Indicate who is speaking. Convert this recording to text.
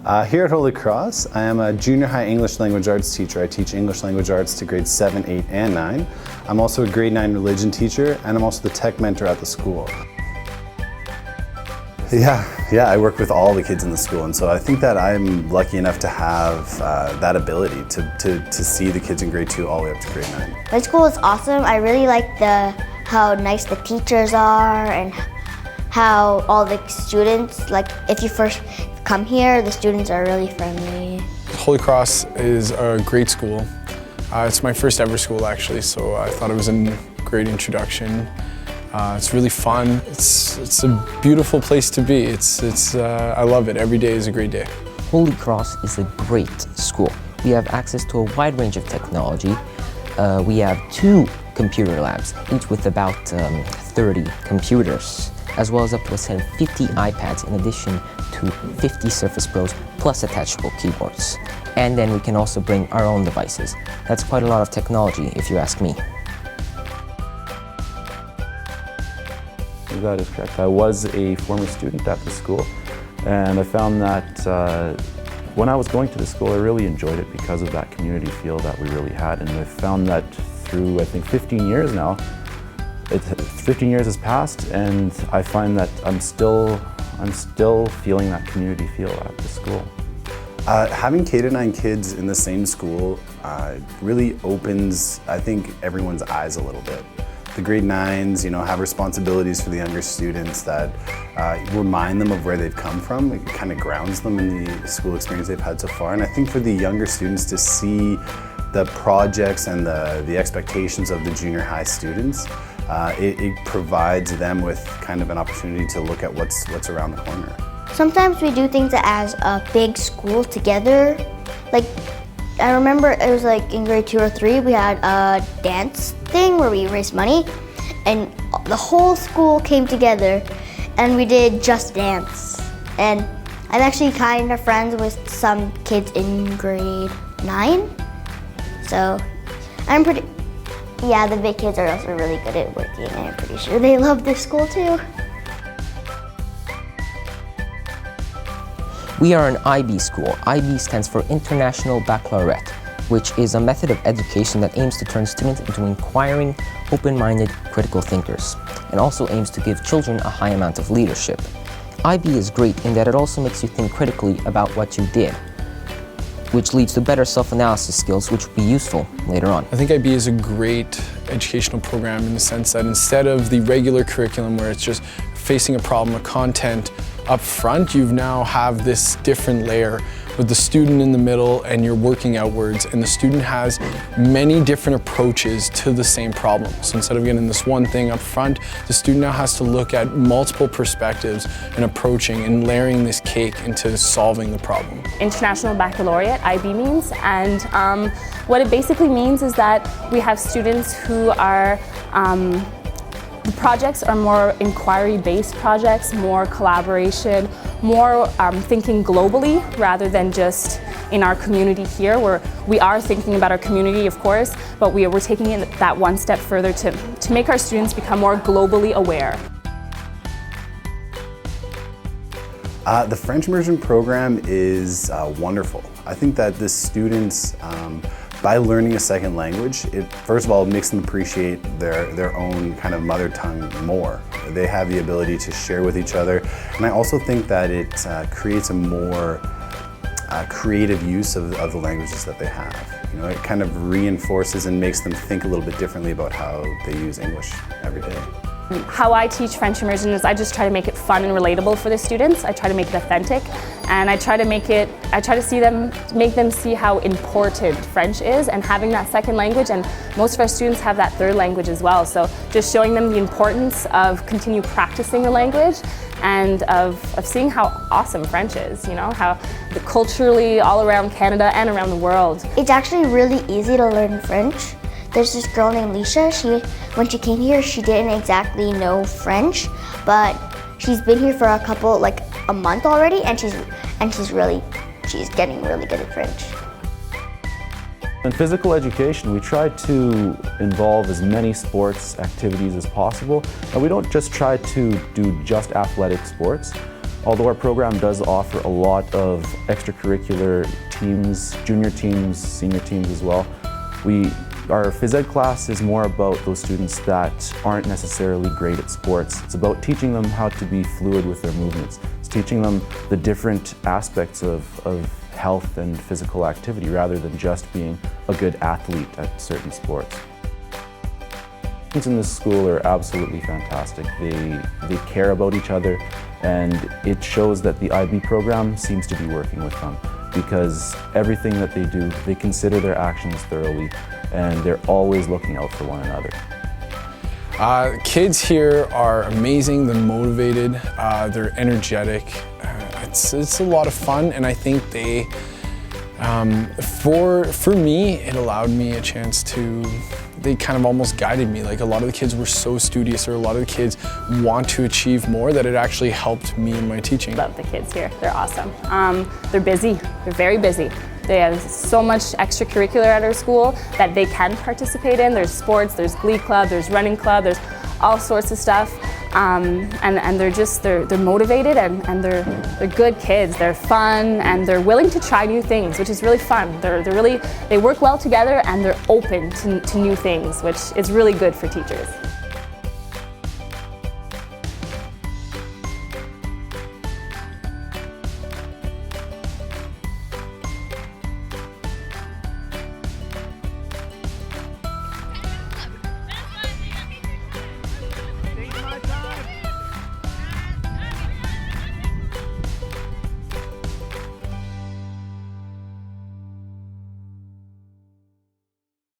Speaker 1: Here at Holy Cross, I am a junior high English language arts teacher. I teach English language arts to grades 7, 8, and 9. I'm also a grade 9 religion teacher, and I'm also the tech mentor at the school. Yeah, I work with all the kids in the school, and so I think that I'm lucky enough to have that ability to see the kids in grade 2 all the way up to grade 9.
Speaker 2: My school is awesome. I really like how nice the teachers are and how all the students, like if you first come here, the students are really friendly.
Speaker 3: Holy Cross is a great school. It's my first ever school actually, so I thought it was a great introduction. It's really fun. It's a beautiful place to be. I love it. Every day is a great day.
Speaker 4: Holy Cross is a great school. We have access to a wide range of technology. We have 2 computer labs, each with about 30 computers, as well as up to a set of 50 iPads in addition to 50 Surface Pros plus attachable keyboards. And then we can also bring our own devices. That's quite a lot of technology if you ask me.
Speaker 5: That is correct. I was a former student at the school, and I found that when I was going to the school, I really enjoyed it because of that community feel that we really had. And I found that through, I think, 15 years now, 15 years has passed, and I find that I'm still feeling that community feel at the school.
Speaker 1: Having K-9 kids in the same school really opens, I think, everyone's eyes a little bit. The grade 9s, have responsibilities for the younger students that remind them of where they've come from. It kind of grounds them in the school experience they've had so far. And I think for the younger students to see the projects and the expectations of the junior high students, it provides them with kind of an opportunity to look at what's around the corner.
Speaker 2: Sometimes we do things as a big school together. Like, I remember it was like in grade 2 or 3, we had a dance thing where we raised money, and the whole school came together and we did Just Dance. And I'm actually kind of friends with some kids in grade 9. So the big kids are also really good at working, and I'm pretty sure they love this school too.
Speaker 4: We are an IB school. IB stands for International Baccalaureate, which is a method of education that aims to turn students into inquiring, open-minded, critical thinkers, and also aims to give children a high amount of leadership. IB is great in that it also makes you think critically about what you did, which leads to better self-analysis skills, which will be useful later on.
Speaker 3: I think IB is a great educational program in the sense that instead of the regular curriculum where it's just facing a problem, a content up front, you now have this different layer with the student in the middle and you're working outwards, and the student has many different approaches to the same problem. So instead of getting this one thing up front, the student now has to look at multiple perspectives and approaching and layering this cake into solving the problem.
Speaker 6: International Baccalaureate, IB means, and what it basically means is that we have students who are the projects are more inquiry-based projects, more collaboration, more thinking globally rather than just in our community here, where we are thinking about our community, of course, but we're taking it that one step further to make our students become more globally aware.
Speaker 1: The French Immersion program is wonderful. I think that the students, by learning a second language, it first of all makes them appreciate their own kind of mother tongue more. They have the ability to share with each other, and I also think that it creates a more creative use of the languages that they have. It kind of reinforces and makes them think a little bit differently about how they use English every day.
Speaker 6: How I teach French immersion is I just try to make it fun and relatable for the students. I try to make it authentic, and I try to make them see how important French is and having that second language, and most of our students have that third language as well. So just showing them the importance of continue practicing the language and of seeing how awesome French is, how culturally all around Canada and around the world.
Speaker 2: It's actually really easy to learn French. There's this girl named Lisha. When she came here, she didn't exactly know French, but she's been here for a month already, and she's getting really good at French.
Speaker 5: In physical education, we try to involve as many sports activities as possible. And we don't just try to do just athletic sports. Although our program does offer a lot of extracurricular teams, junior teams, senior teams as well, our phys ed class is more about those students that aren't necessarily great at sports. It's about teaching them how to be fluid with their movements. It's teaching them the different aspects of health and physical activity rather than just being a good athlete at certain sports. Students in this school are absolutely fantastic. They care about each other, and it shows that the IB program seems to be working with them because everything that they do, they consider their actions thoroughly, and they're always looking out for one another.
Speaker 3: Kids here are amazing, they're motivated, they're energetic. It's a lot of fun, and I think they, for me, it allowed me a chance to, they kind of almost guided me. Like a lot of the kids were so studious, or a lot of the kids want to achieve more, that it actually helped me in my teaching.
Speaker 6: Love the kids here, they're awesome. They're busy, they're very busy. They have so much extracurricular at our school that they can participate in. There's sports, there's glee club, there's running club, there's all sorts of stuff. And they're motivated, and they're good kids. They're fun, and they're willing to try new things, which is really fun. They work well together, and they're open to new things, which is really good for teachers.